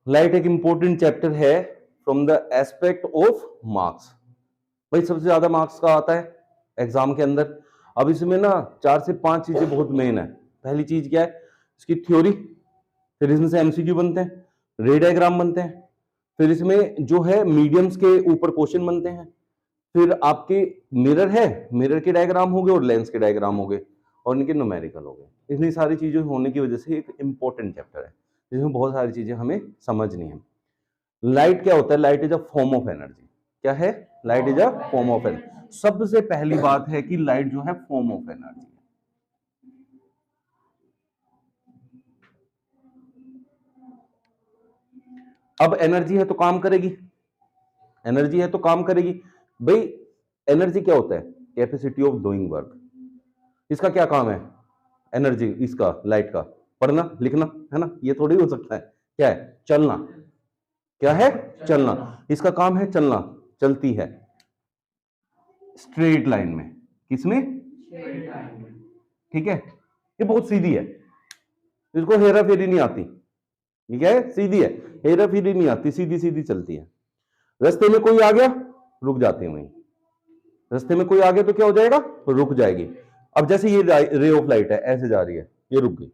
Light एक important chapter है from the aspect of marks. भाई सबसे ज्यादा मार्क्स का आता है एग्जाम के अंदर। अब इसमें ना 4 से 5 चीजें बहुत मेन है। पहली चीज क्या है, इसकी थ्योरी, फिर इसमें से एमसीक्यू बनते हैं, रे डायग्राम बनते हैं, फिर इसमें जो है मीडियम्स के ऊपर क्वेश्चन बनते हैं, फिर आपके मिरर है, मिरर के डायग्राम हो गए और लेंस के डायग्राम हो गए और इनके न्यूमेरिकल हो गए। इतनी सारी चीजें होने की वजह से एक इंपॉर्टेंट चैप्टर है जिसमें बहुत सारी चीजें हमें समझनी है। लाइट क्या होता है? Light is a form of energy. क्या है? Light is a form of energy. सबसे पहली बात है कि लाइट जो है फॉर्म ऑफ एनर्जी है। अब एनर्जी है तो काम करेगी, एनर्जी है तो काम करेगी। भाई एनर्जी क्या होता है? Capacity of doing work. इसका क्या काम है? एनर्जी इसका लाइट का पढ़ना लिखना है ना, ये थोड़ी हो सकता है। क्या है? चलना। क्या है? चलना। इसका काम है चलना, चलती है स्ट्रेट लाइन में। किसमें? ठीक है, ये बहुत सीधी है, इसको हेरा फेरी नहीं आती। ये क्या है? सीधी है, हेरा फेरी नहीं आती, सीधी सीधी चलती है। रास्ते में कोई आ गया, रुक जाते हैं वहीं। रास्ते में कोई आ गया तो क्या हो जाएगा? रुक जाएगी। अब जैसे ये रे ऑफ लाइट है, ऐसे जा रही है, ये रुक गई,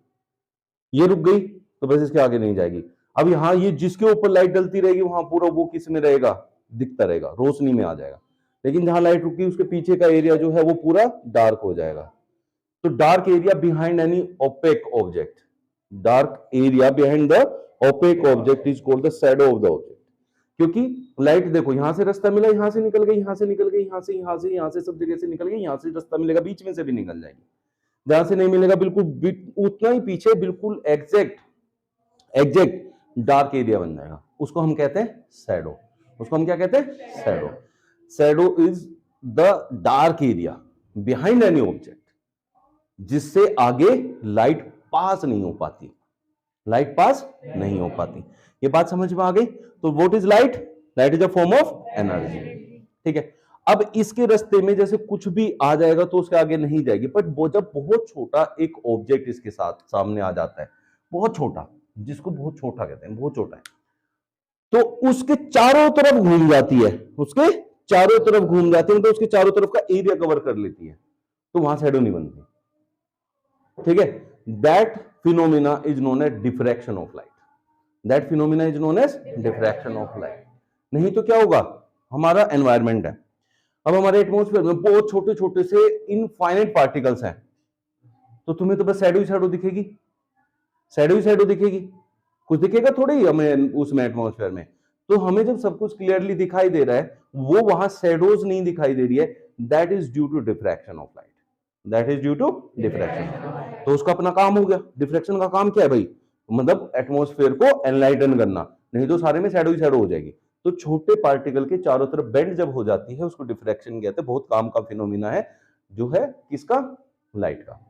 ये रुक गई तो बस इसके आगे नहीं जाएगी। अब यहां ये जिसके ऊपर लाइट डलती रहेगी वहां पूरा वो किस में रहेगा? दिखता रहेगा, रोशनी में आ जाएगा। लेकिन जहां लाइट रुकी उसके पीछे का एरिया जो है वो पूरा डार्क हो जाएगा। तो dark area behind any opaque object, dark area behind the opaque object is called the shadow of the object. क्योंकि लाइट देखो यहां से रास्ता मिला, यहां से निकल गई, यहां से निकल गई, यहां से सब जगह से निकल गई, यहां से रास्ता मिलेगा, बीच में से भी निकल जाएगी। जहां से नहीं मिलेगा बिल्कुल उतना ही पीछे, बिल्कुल एग्जैक्ट एग्जैक्ट डार्क एरिया बन जाएगा। उसको हम कहते हैं शैडो। उसको हम क्या कहते हैं? Shadow. Shadow is the dark area behind any object जिससे आगे लाइट पास नहीं हो पाती, लाइट पास नहीं हो पाती। ये बात समझ में आ गई? तो what is light? Light is a form of energy. ठीक है। अब इसके रास्ते में जैसे कुछ भी आ जाएगा तो उसके आगे नहीं जाएगी, बट वो जब बहुत छोटा एक ऑब्जेक्ट इसके साथ सामने आ जाता है, बहुत छोटा, जिसको बहुत छोटा कहते हैं, बहुत छोटा है, तो उसके चारों तरफ घूम जाती है, उसके चारों तरफ घूम जाती है, तो उसके चारों तरफ का एरिया कवर कर लेती है, तो वहां शैडो नहीं बनती। ठीक है। That phenomena is known as diffraction of light. That phenomena is known as diffraction of light. नहीं तो क्या होगा? हमारा एनवायरमेंट है, अब हमारे एटमॉस्फेयर में बहुत छोटे छोटे से इनफाइनाइट पार्टिकल्स हैं, तो तुम्हें तो बस शैडो ही शैडो दिखेगी, शैडो ही शैडो दिखेगी, कुछ दिखेगा थोड़ी हमें उसमें एटमॉस्फेयर में। तो हमें जब सब कुछ क्लियरली दिखाई दे रहा है, वो वहां शैडोज नहीं दिखाई दे रही है, that is due to diffraction of light. That is due to diffraction. तो उसका अपना काम हो गया। डिफ्रैक्शन का काम क्या है भाई? मतलब एटमॉस्फेयर को एनलाइटन करना, नहीं तो सारे में शैडो ही शैडो हो जाएगी। तो छोटे पार्टिकल के चारों तरफ बेंड जब हो जाती है उसको डिफ्रैक्शन कहते हैं। बहुत काम का फिनोमिना है जो है किसका? लाइट का।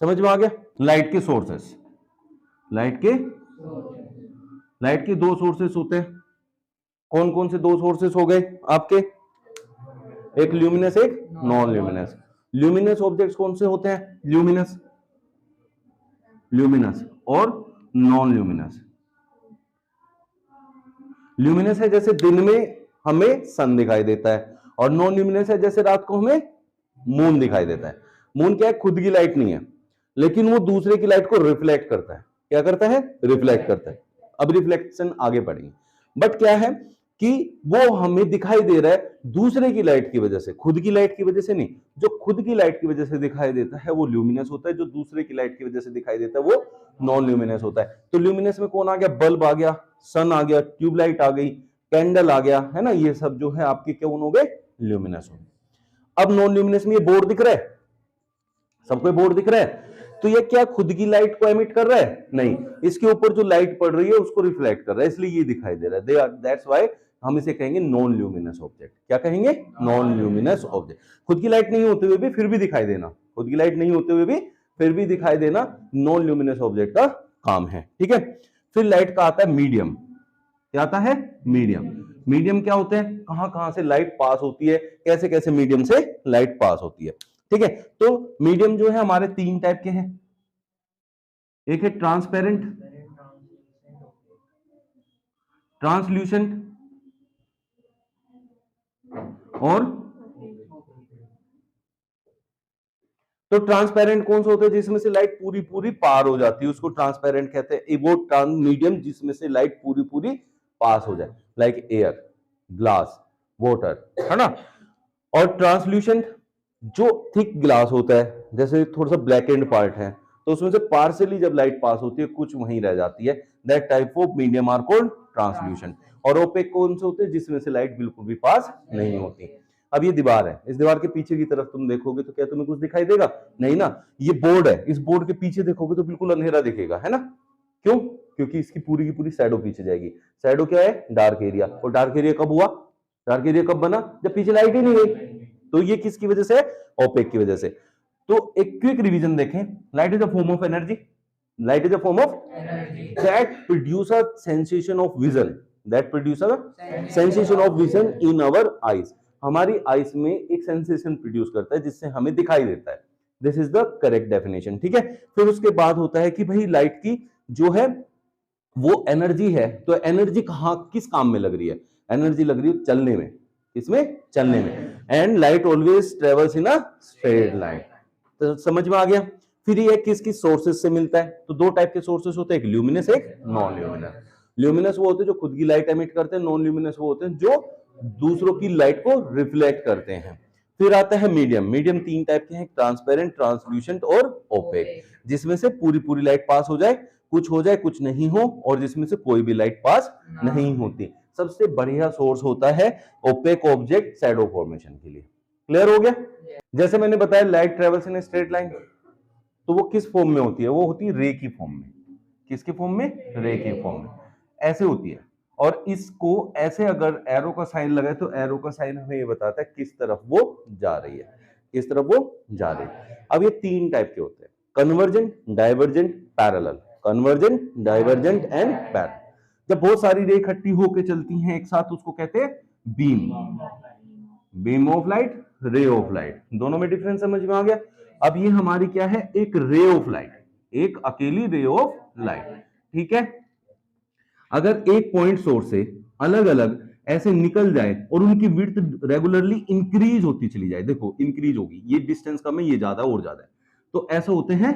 समझ में आ गया? लाइट के सोर्सेस, लाइट के लाइट के दो सोर्सेस होते हैं। कौन कौन से दो सोर्सेस हो गए आपके? एक ल्यूमिनस, एक नॉन ल्यूमिनस। ल्यूमिनस ऑब्जेक्ट्स कौन से होते हैं? ल्यूमिनस, ल्यूमिनस और नॉन ल्यूमिनस। ल्यूमिनस है जैसे दिन में हमें सन दिखाई देता है, और नॉन ल्यूमिनस है जैसे रात को हमें मून दिखाई देता है। मून क्या है? खुद की लाइट नहीं है, लेकिन वो दूसरे की लाइट को रिफ्लेक्ट करता है। क्या करता है? रिफ्लेक्ट करता है। अब रिफ्लेक्शन आगे पढ़ेंगे। बट क्या है कि वो हमें दिखाई दे रहा है दूसरे की लाइट की वजह से, खुद की लाइट की वजह से नहीं। जो खुद की लाइट की वजह से दिखाई देता है वो ल्यूमिनस होता है, जो दूसरे की लाइट की वजह से दिखाई देता है वो नॉन ल्यूमिनस होता है। तो ल्यूमिनस में कौन आ गया? बल्ब आ गया, सन आ गया, ट्यूबलाइट आ गई, कैंडल आ गया, है ना, ये सब जो है आपके कौन हो गए? ल्यूमिनस हो गए। अब नॉन ल्यूमिनस में ये बोर्ड दिख रहा है, सबको बोर्ड दिख रहा है, तो ये क्या खुद की लाइट को एमिट कर रहा है? नहीं, इसके ऊपर जो लाइट पड़ रही है उसको रिफ्लेक्ट कर रहा है, इसलिए ये दिखाई दे रहा है। दैट्स व्हाई हम इसे कहेंगे नॉन ल्यूमिनस ऑब्जेक्ट। क्या कहेंगे? Non luminous object. खुद की लाइट नहीं होते हुए भी फिर भी दिखाई देना, खुद की लाइट नहीं होते हुए भी फिर भी दिखाई देना, नॉन ल्यूमिनस ऑब्जेक्ट का काम है। ठीक है। फिर लाइट का आता है मीडियम। क्या आता है? मीडियम। मीडियम क्या होते हैं? कहां कहां से लाइट पास होती है, कैसे कैसे मीडियम से लाइट पास होती है। ठीक है। तो मीडियम जो है हमारे तीन टाइप के हैं। एक है ट्रांसपेरेंट, ट्रांसल्यूसेंट और तो ट्रांसपेरेंट कौन सा होता है? जिसमें से लाइट पूरी पूरी पार हो जाती है उसको ट्रांसपेरेंट कहते हैं। वो मीडियम जिसमें से लाइट पूरी पूरी पास हो जाए, लाइक एयर, ग्लास, वाटर, है ना। और ट्रांसल्यूसेंट जो थिक ग्लास होता है, जैसे थोड़ा सा ब्लैक एंड पार्ट है तो उसमें से पार्शियली जब लाइट पास होती है कुछ वहीं रह जाती है, that type of medium are called translucent. और ओपेक कौन से होते हैं? जिसमें से लाइट बिल्कुल भी पास नहीं होती। अब ये दीवार है, इस दीवार के पीछे की तरफ तुम देखोगे तो क्या तुम्हें कुछ दिखाई देगा? नहीं ना। ये बोर्ड है, इस बोर्ड के पीछे देखोगे तो बिल्कुल अंधेरा दिखेगा, है ना। क्यों? क्योंकि इसकी पूरी की पूरी शैडो पीछे जाएगी। शैडो क्या है? Dark area. और डार्क एरिया कब हुआ? डार्क एरिया कब बना? जब पीछे लाइट ही नहीं गई। तो ये किसकी वजह से? ओपेक की वजह से। तो एक क्विक रिवीजन देखें। Light is a form of energy, light is a form of energy that produce a sensation of vision, that produce a sensation of vision in our eyes. हमारी आईज में एक sensation produce करता है जिससे हमें दिखाई देता है। This is the correct definition, ठीक है। फिर उसके बाद होता है कि भाई लाइट की जो है वो एनर्जी है, तो एनर्जी कहां किस काम में लग रही है? एनर्जी लग रही है चलने में। इसमें चलने में। And light always travels in a straight line. तो समझ में आ गया। फिर ये किस किस सोर्सेज से मिलता है? तो दो टाइप के सोर्सेज होते हैं, एक ल्यूमिनस, एक नॉन ल्यूमिनस। ल्यूमिनस वो होते हैं जो खुद की लाइट एमिट करते हैं, नॉन ल्यूमिनस वो होते हैं जो दूसरों की लाइट को रिफ्लेक्ट करते हैं। फिर आता है मीडियम। मीडियम तीन टाइप के हैं, ट्रांसपेरेंट, ट्रांसल्यूसेंट और ओपेक। जिसमें से पूरी पूरी लाइट पास हो जाए, कुछ हो जाए, कुछ नहीं हो, और जिसमें से कोई भी लाइट पास नहीं होती। सबसे बढ़िया सोर्स होता है ओपेक ऑब्जेक्ट शैडो फॉर्मेशन के लिए। क्लियर हो गया? जैसे मैंने बताया light travels in straight line, तो वो किस फॉर्म में होती है? वो होती है रे की फॉर्म में। किसके फॉर्म में? रे के फॉर्म में ऐसे होती है। और इसको ऐसे अगर एरो का साइन लगाए तो एरो का साइन हमें ये बताता है किस तरफ वो जा रही है, किस तरफ वो जा रही है। अब ये तीन टाइप के होते हैं, convergent, divergent, parallel. Convergent, divergent and parallel. जब बहुत सारी रे इकट्ठी होकर चलती हैं एक साथ उसको कहते हैं beam. Beam of light, ray of light, दोनों में डिफरेंस समझ में आ गया। अब ये हमारी क्या है? एक रे ऑफ लाइट, एक अकेली रे ऑफ लाइट, ठीक है। अगर एक पॉइंट सोर्स से अलग अलग ऐसे निकल जाए और उनकी विड्थ रेगुलरली इंक्रीज होती चली जाए, देखो इंक्रीज होगी, ये डिस्टेंस कम है, ये ज्यादा और ज्यादा है, तो ऐसे होते हैं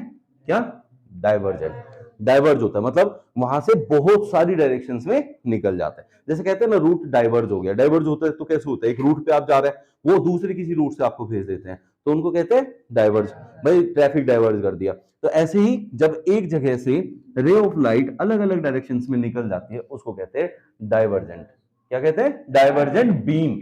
क्या? डाइवर्जेंट। डाइवर्ज होता है मतलब वहां से बहुत सारी डायरेक्शंस में निकल जाता है। जैसे कहते हैं ना रूट डाइवर्ज हो गया। डाइवर्ज होता है तो कैसे होता है? एक रूट पे आप जा रहे हैं, वो दूसरे किसी रूट से आपको भेज देते हैं, तो उनको कहते हैं डाइवर्ज। भाई ट्रैफिक डाइवर्ज कर दिया। तो ऐसे ही जब एक जगह से रे ऑफ लाइट अलग अलग डायरेक्शंस में निकल जाती है उसको कहते हैं डाइवर्जेंट। क्या कहते हैं? Divergent beam.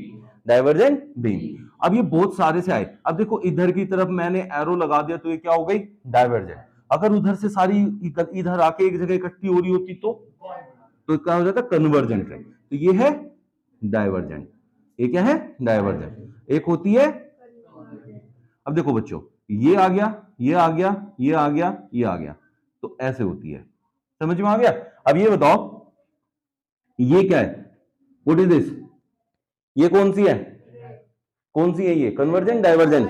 Divergent beam. अब ये बहुत सारे से आए, अब देखो इधर की तरफ मैंने एरो लगा दिया तो ये क्या हो गई? डाइवर्जेंट। अगर उधर से सारी इधर आके एक जगह इकट्ठी हो रही होती तो क्या हो जाता? कन्वर्जेंट। तो ये है डाइवर्जेंट। ये क्या है? डाइवर्जेंट। एक होती है, अब देखो बच्चों, ये आ गया, ये आ गया, ये आ गया, ये आ गया, तो ऐसे होती है। समझ में आ गया? अब ये बताओ ये क्या है? What is this? ये कौन सी है? कौन सी है ये? Convergent, divergent?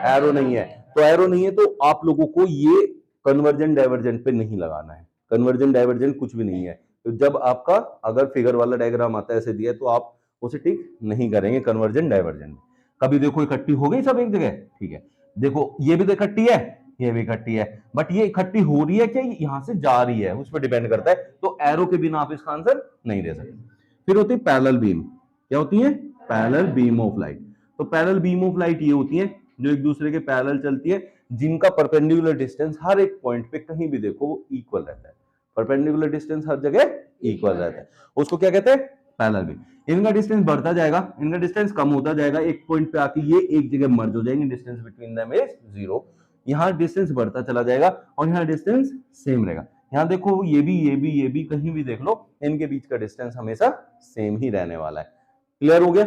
एरो नहीं है। तो एरो नहीं है तो आप लोगों को ये कन्वर्जेंट डाइवर्जेंट पे नहीं लगाना है। कन्वर्जेंट डाइवर्जेंट कुछ भी नहीं है। तो जब आपका अगर फिगर वाला डायग्राम आता है ऐसे दिया तो आप उसे टिक नहीं करेंगे कन्वर्जेंट डाइवर्जेंट। कभी देखो इकट्ठी हो गई सब एक जगह, ठीक है। देखो ये भी तो इकट्ठी है, ये भी इकट्ठी है, बट ये इकट्ठी हो रही है क्या यहां से जा रही है, उस पर डिपेंड करता है। तो एरो के बिना आप इसका आंसर नहीं दे सकते। फिर होती है पैरेलल बीम। क्या होती है? Parallel beam of light. तो पैरेलल बीम ऑफ लाइट ये होती है जो एक दूसरे के पैरेलल चलती है, जिनका परपेंडिकुलर डिस्टेंस हर एक पॉइंट पे कहीं भी देखो वो इक्वल रहता है। परपेंडिकुलर डिस्टेंस हर जगह इक्वल रहता है, उसको क्या कहते हैं? Parallel beam. इनका डिस्टेंस बढ़ता जाएगा, इनका डिस्टेंस कम होता जाएगा, एक पॉइंट पे आके ये एक जगह मर्ज हो जाएंगे, डिस्टेंस बिटवीन देम इज 0। यहाँ डिस्टेंस बढ़ता चला जाएगा और यहाँ डिस्टेंस सेम रहेगा। यहाँ देखो ये भी कहीं भी देख लो, इनके बीच का डिस्टेंस हमेशा सेम ही रहने वाला है। क्लियर हो गया?